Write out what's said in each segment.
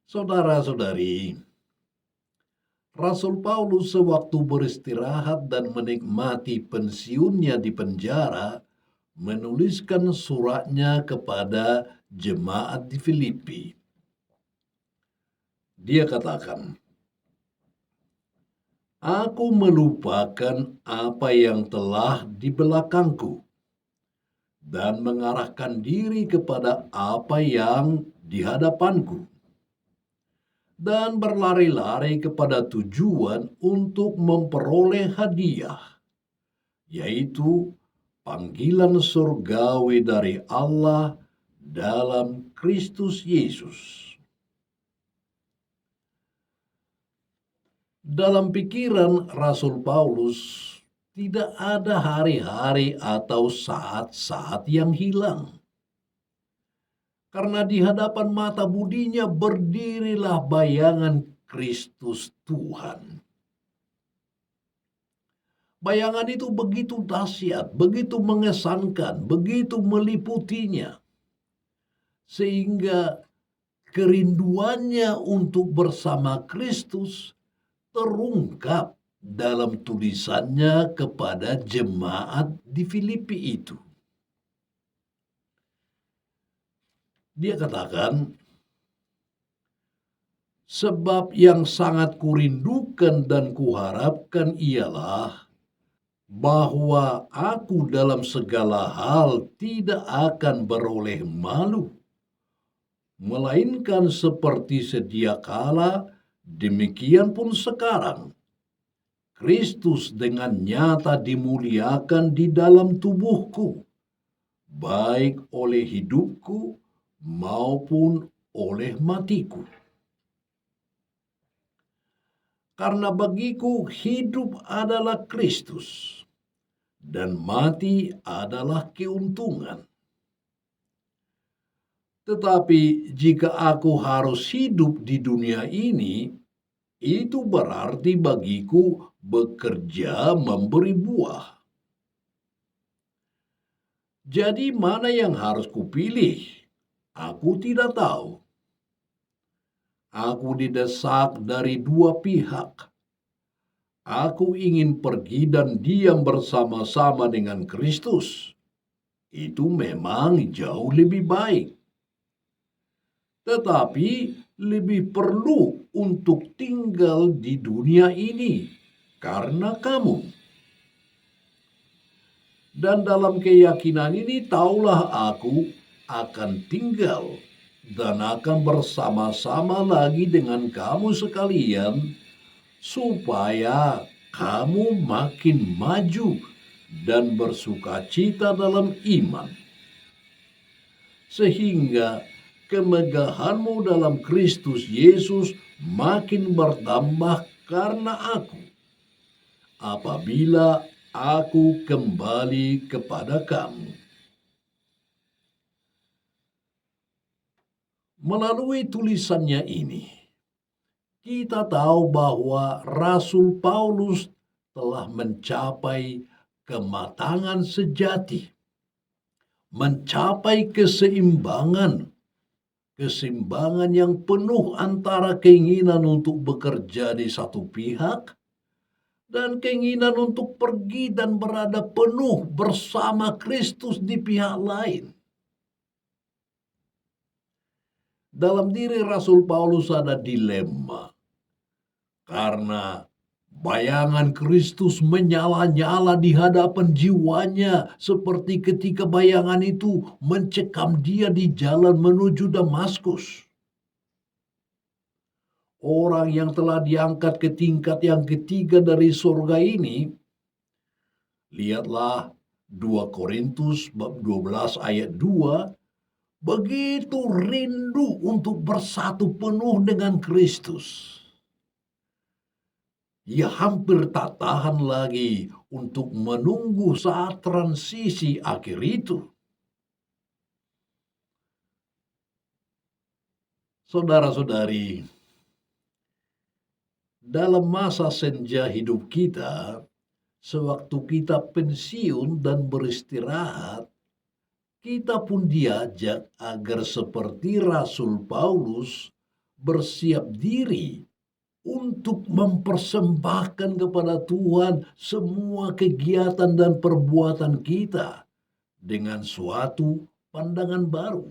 Saudara-saudari, Rasul Paulus sewaktu beristirahat dan menikmati pensiunnya di penjara, menuliskan suratnya kepada jemaat di Filipi. Dia katakan, "Aku melupakan apa yang telah di belakangku dan mengarahkan diri kepada apa yang di hadapanku, dan berlari-lari kepada tujuan untuk memperoleh hadiah, yaitu panggilan surgawi dari Allah dalam Kristus Yesus." Dalam pikiran Rasul Paulus, tidak ada hari-hari atau saat-saat yang hilang. Karena di hadapan mata budinya berdirilah bayangan Kristus Tuhan. Bayangan itu begitu dahsyat, begitu mengesankan, begitu meliputinya. Sehingga kerinduannya untuk bersama Kristus terungkap dalam tulisannya kepada jemaat di Filipi itu. Dia katakan, "Sebab yang sangat kurindukan dan kuharapkan ialah bahwa aku dalam segala hal tidak akan beroleh malu, melainkan seperti sedia kala, demikian pun sekarang, Kristus dengan nyata dimuliakan di dalam tubuhku, baik oleh hidupku maupun oleh matiku. Karena bagiku hidup adalah Kristus, dan mati adalah keuntungan. Tetapi jika aku harus hidup di dunia ini, itu berarti bagiku bekerja memberi buah. Jadi mana yang harus kupilih? Aku tidak tahu. Aku didesak dari dua pihak. Aku ingin pergi dan diam bersama-sama dengan Kristus. Itu memang jauh lebih baik. Tetapi lebih perlu untuk tinggal di dunia ini karena kamu. Dan dalam keyakinan ini taulah aku akan tinggal dan akan bersama-sama lagi dengan kamu sekalian, supaya kamu makin maju dan bersukacita dalam iman, sehingga kemegahanmu dalam Kristus Yesus makin bertambah karena aku, apabila aku kembali kepada kamu." Melalui tulisannya ini, kita tahu bahwa Rasul Paulus telah mencapai kematangan sejati, mencapai keseimbangan yang penuh antara keinginan untuk bekerja di satu pihak dan keinginan untuk pergi dan berada penuh bersama Kristus di pihak lain. Dalam diri Rasul Paulus ada dilema, karena bayangan Kristus menyala-nyala di hadapan jiwanya, seperti ketika bayangan itu mencekam dia di jalan menuju Damaskus. Orang yang telah diangkat ke tingkat yang ketiga dari surga ini, lihatlah 2 Korintus bab 12 ayat 2, begitu rindu untuk bersatu penuh dengan Kristus. Ia hampir tak tahan lagi untuk menunggu saat transisi akhir itu. Saudara-saudari, dalam masa senja hidup kita, sewaktu kita pensiun dan beristirahat, kita pun diajak agar seperti Rasul Paulus bersiap diri untuk mempersembahkan kepada Tuhan semua kegiatan dan perbuatan kita dengan suatu pandangan baru.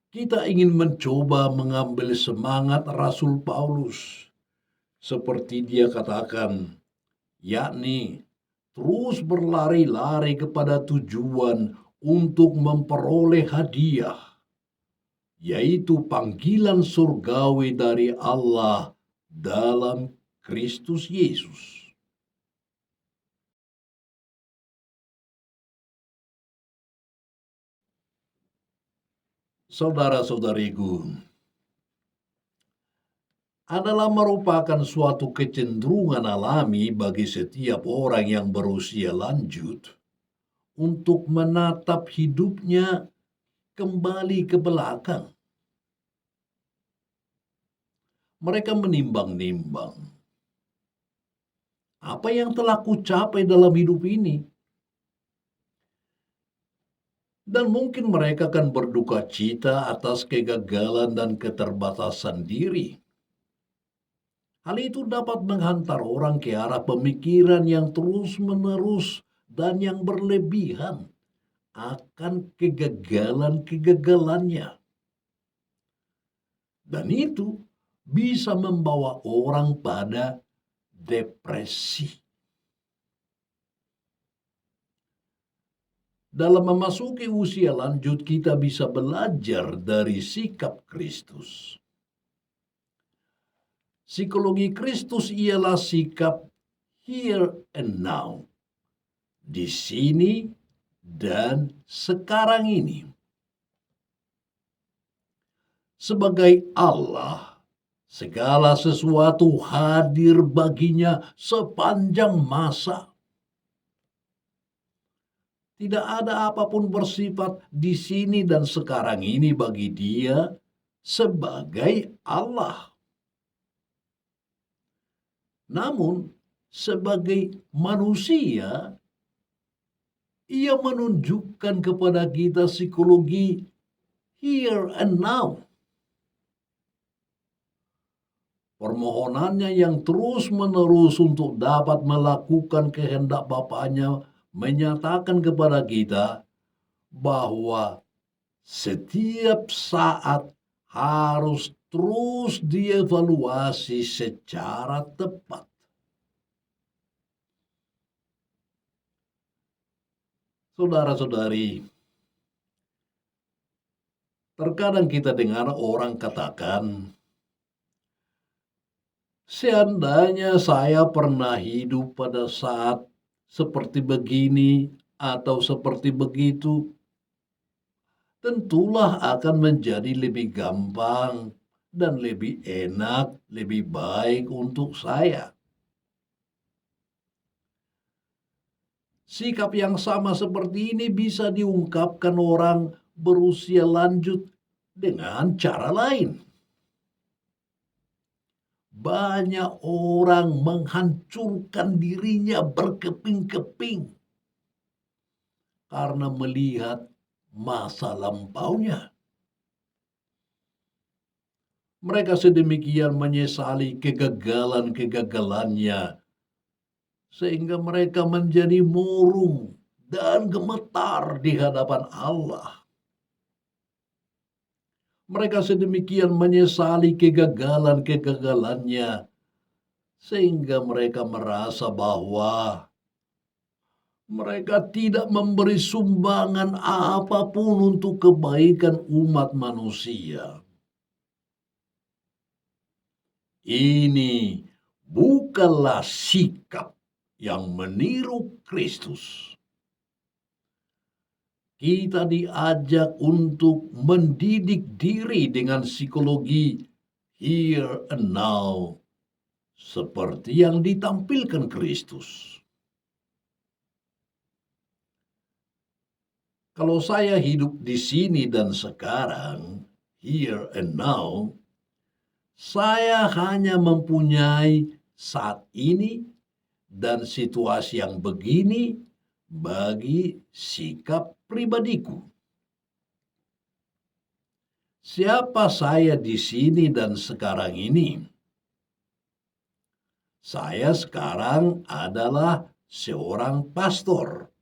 Kita ingin mencoba mengambil semangat Rasul Paulus, seperti dia katakan, yakni terus berlari-lari kepada tujuan untuk memperoleh hadiah, yaitu panggilan surgawi dari Allah dalam Kristus Yesus. Saudara-saudariku, adalah merupakan suatu kecenderungan alami bagi setiap orang yang berusia lanjut untuk menatap hidupnya kembali ke belakang. Mereka menimbang-nimbang apa yang telah kucapai dalam hidup ini. Dan mungkin mereka akan berduka cita atas kegagalan dan keterbatasan diri. Hal itu dapat menghantar orang ke arah pemikiran yang terus-menerus dan yang berlebihan akan kegagalan-kegagalannya. Dan itu bisa membawa orang pada depresi. Dalam memasuki usia lanjut, kita bisa belajar dari sikap Kristus. Psikologi Kristus ialah sikap here and now, di sini dan sekarang ini. Sebagai Allah, segala sesuatu hadir baginya sepanjang masa. Tidak ada apapun bersifat di sini dan sekarang ini bagi dia sebagai Allah. Namun, sebagai manusia, ia menunjukkan kepada kita psikologi here and now. Permohonannya yang terus-menerus untuk dapat melakukan kehendak Bapaknya menyatakan kepada kita bahwa setiap saat harus terus dievaluasi secara tepat. Saudara-saudari, terkadang kita dengar orang katakan, seandainya saya pernah hidup pada saat seperti begini atau seperti begitu, tentulah akan menjadi lebih gampang dan lebih enak, lebih baik untuk saya. Sikap yang sama seperti ini bisa diungkapkan orang berusia lanjut dengan cara lain. Banyak orang menghancurkan dirinya berkeping-keping karena melihat masa lampaunya. Mereka sedemikian menyesali kegagalan-kegagalannya sehingga mereka menjadi murung dan gemetar di hadapan Allah. Mereka sedemikian menyesali kegagalan-kegagalannya sehingga mereka merasa bahwa mereka tidak memberi sumbangan apapun untuk kebaikan umat manusia. Ini bukanlah sikap yang meniru Kristus. Kita diajak untuk mendidik diri dengan psikologi here and now, seperti yang ditampilkan Kristus. Kalau saya hidup di sini dan sekarang, here and now, saya hanya mempunyai saat ini dan situasi yang begini bagi sikap pribadiku. Siapa saya di sini dan sekarang ini? Saya sekarang adalah seorang pastor.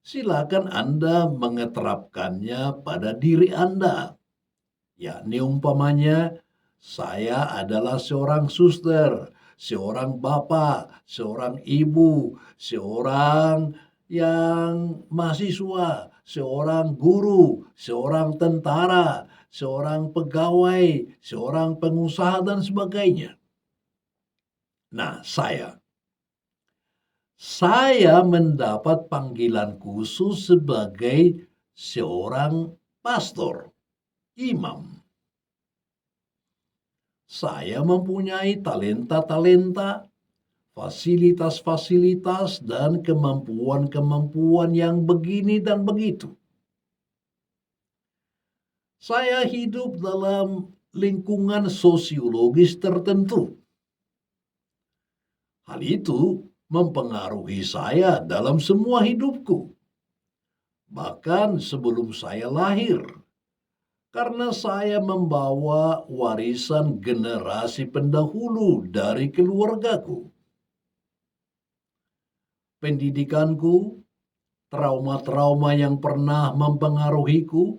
Silakan Anda mengeterapkannya pada diri Anda. Yakni umpamanya, saya adalah seorang suster, seorang bapak, seorang ibu, seorang yang mahasiswa, seorang guru, seorang tentara, seorang pegawai, seorang pengusaha, dan sebagainya. Nah, saya mendapat panggilan khusus sebagai seorang pastor, imam. Saya mempunyai talenta-talenta, fasilitas-fasilitas, dan kemampuan-kemampuan yang begini dan begitu. Saya hidup dalam lingkungan sosiologis tertentu. Hal itu mempengaruhi saya dalam semua hidupku, bahkan sebelum saya lahir, karena saya membawa warisan generasi pendahulu dari keluargaku. Pendidikanku, trauma-trauma yang pernah mempengaruhiku,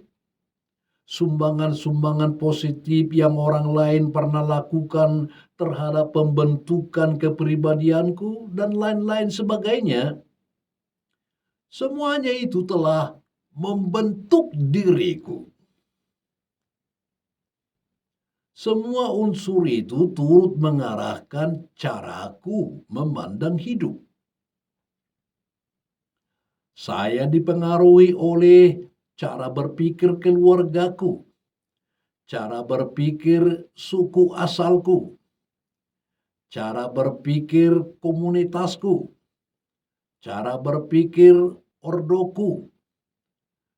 sumbangan-sumbangan positif yang orang lain pernah lakukan terhadap pembentukan kepribadianku, dan lain-lain sebagainya. Semuanya itu telah membentuk diriku. Semua unsur itu turut mengarahkan caraku memandang hidup. Saya dipengaruhi oleh cara berpikir keluargaku, cara berpikir suku asalku, cara berpikir komunitasku, cara berpikir ordoku,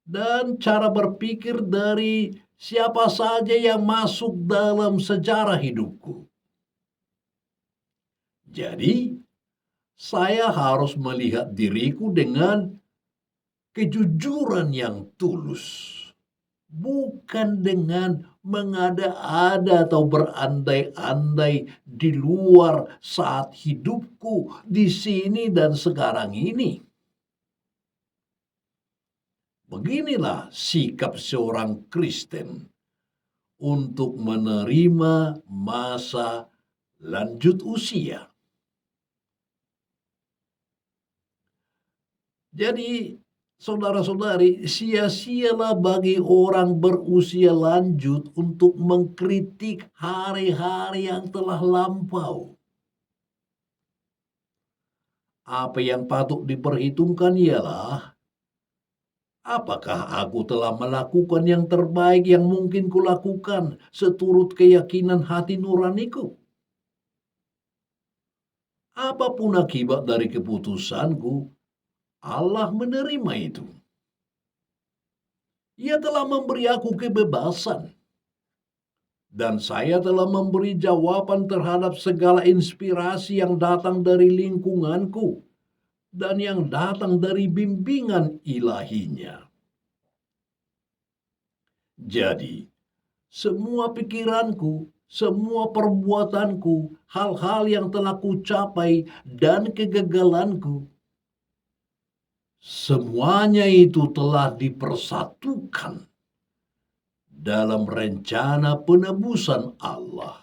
dan cara berpikir dari siapa saja yang masuk dalam sejarah hidupku. Jadi, saya harus melihat diriku dengan kejujuran yang tulus, bukan dengan mengada-ada atau berandai-andai di luar saat hidupku di sini dan sekarang ini. Beginilah sikap seorang Kristen untuk menerima masa lanjut usia. Jadi, saudara-saudari, sia-sialah bagi orang berusia lanjut untuk mengkritik hari-hari yang telah lampau. Apa yang patut diperhitungkan ialah, apakah aku telah melakukan yang terbaik yang mungkin kulakukan seturut keyakinan hati nuraniku? Apapun akibat dari keputusanku, Allah menerima itu. Ia telah memberi aku kebebasan, dan saya telah memberi jawaban terhadap segala inspirasi yang datang dari lingkunganku dan yang datang dari bimbingan ilahinya. Jadi, semua pikiranku, semua perbuatanku, hal-hal yang telah kucapai, dan kegagalanku, semuanya itu telah dipersatukan dalam rencana penebusan Allah.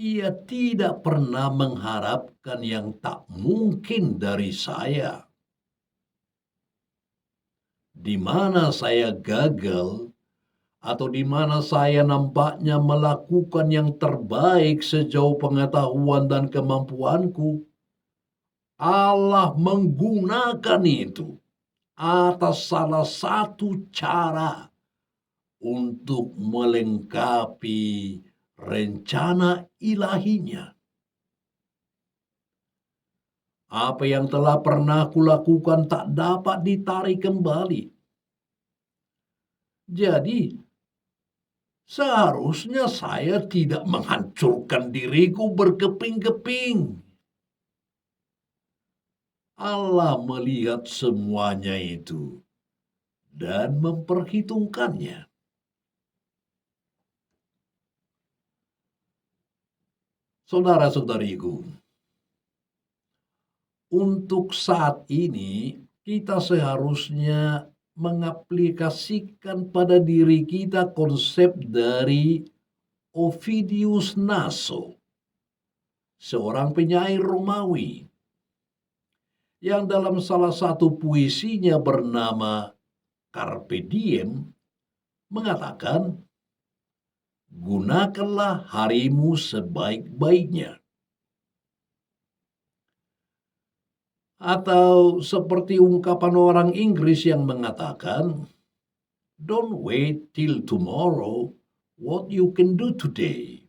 Ia tidak pernah mengharapkan yang tak mungkin dari saya. Di mana saya gagal, atau di mana saya nampaknya melakukan yang terbaik sejauh pengetahuan dan kemampuanku, Allah menggunakan itu atas salah satu cara untuk melengkapi rencana ilahinya. Apa yang telah pernah kulakukan tak dapat ditarik kembali. Jadi, seharusnya saya tidak menghancurkan diriku berkeping-keping. Allah melihat semuanya itu dan memperhitungkannya. Saudara-saudariku, untuk saat ini kita seharusnya mengaplikasikan pada diri kita konsep dari Ovidius Naso, seorang penyair Romawi yang dalam salah satu puisinya bernama Carpe Diem mengatakan, gunakanlah harimu sebaik-baiknya. Atau seperti ungkapan orang Inggris yang mengatakan, don't wait till tomorrow what you can do today.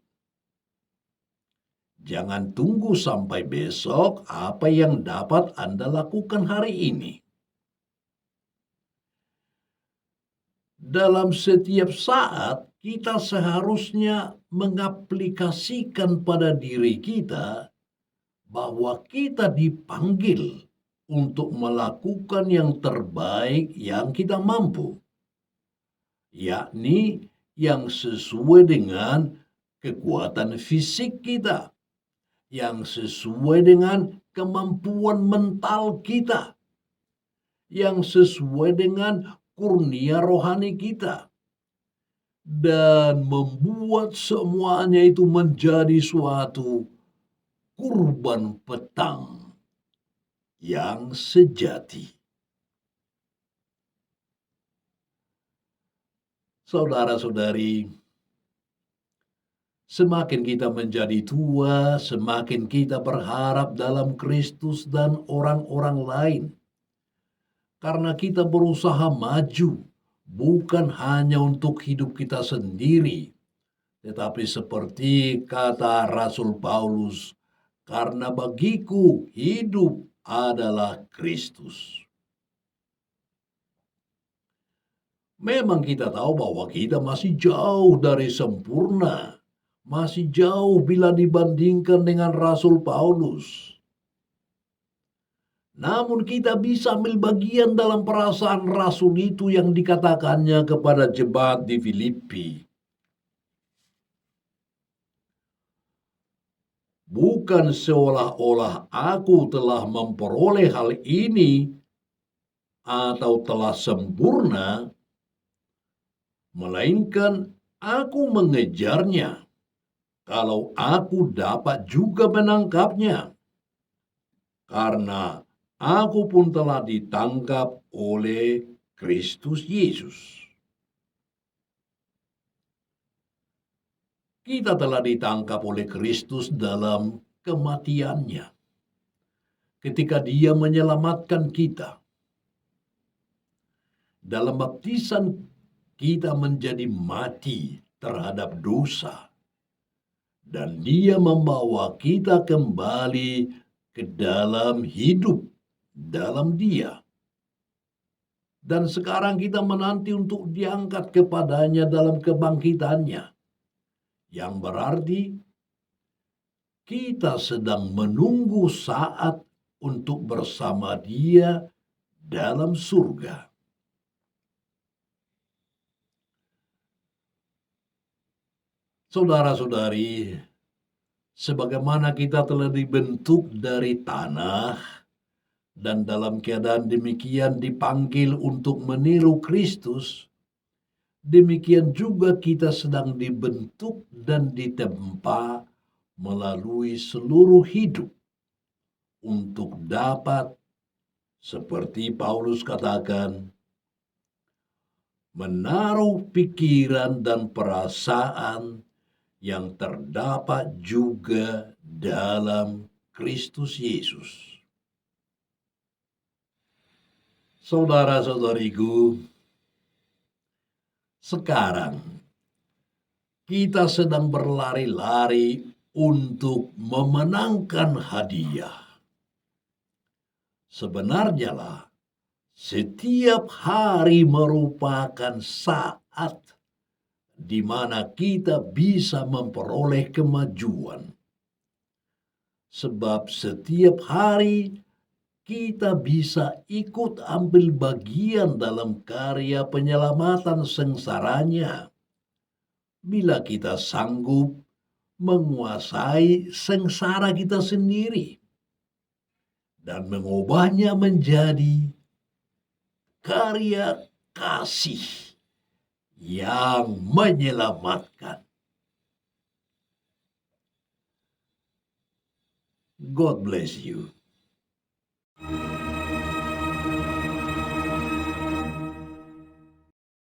Jangan tunggu sampai besok apa yang dapat Anda lakukan hari ini. Dalam setiap saat kita seharusnya mengaplikasikan pada diri kita bahwa kita dipanggil untuk melakukan yang terbaik yang kita mampu, yakni yang sesuai dengan kekuatan fisik kita, yang sesuai dengan kemampuan mental kita, yang sesuai dengan kurnia rohani kita, dan membuat semuanya itu menjadi suatu kurban petang yang sejati. Saudara-saudari, semakin kita menjadi tua, semakin kita berharap dalam Kristus dan orang-orang lain. Karena kita berusaha maju, bukan hanya untuk hidup kita sendiri, tetapi seperti kata Rasul Paulus, karena bagiku hidup adalah Kristus. Memang kita tahu bahwa kita masih jauh dari sempurna, masih jauh bila dibandingkan dengan Rasul Paulus. Namun kita bisa ambil bagian dalam perasaan Rasul itu yang dikatakannya kepada jemaat di Filipi. Bukan seolah-olah aku telah memperoleh hal ini atau telah sempurna, melainkan aku mengejarnya kalau aku dapat juga menangkapnya. Karena aku pun telah ditangkap oleh Kristus Yesus. Kita telah ditangkap oleh Kristus dalam kematiannya. Ketika Dia menyelamatkan kita. Dalam baptisan kita menjadi mati terhadap dosa. Dan Dia membawa kita kembali ke dalam hidup dalam Dia. Dan sekarang kita menanti untuk diangkat kepadanya dalam kebangkitannya. Yang berarti kita sedang menunggu saat untuk bersama Dia dalam surga. Saudara-saudari, sebagaimana kita telah dibentuk dari tanah dan dalam keadaan demikian dipanggil untuk meniru Kristus, demikian juga kita sedang dibentuk dan ditempa melalui seluruh hidup untuk dapat, seperti Paulus katakan, menaruh pikiran dan perasaan yang terdapat juga dalam Kristus Yesus. Saudara-saudariku, sekarang kita sedang berlari-lari untuk memenangkan hadiah. Sebenarnya lah, setiap hari merupakan saat di mana kita bisa memperoleh kemajuan. Sebab setiap hari kita bisa ikut ambil bagian dalam karya penyelamatan sengsaranya bila kita sanggup menguasai sengsara kita sendiri dan mengubahnya menjadi karya kasih yang menyelamatkan. God bless you.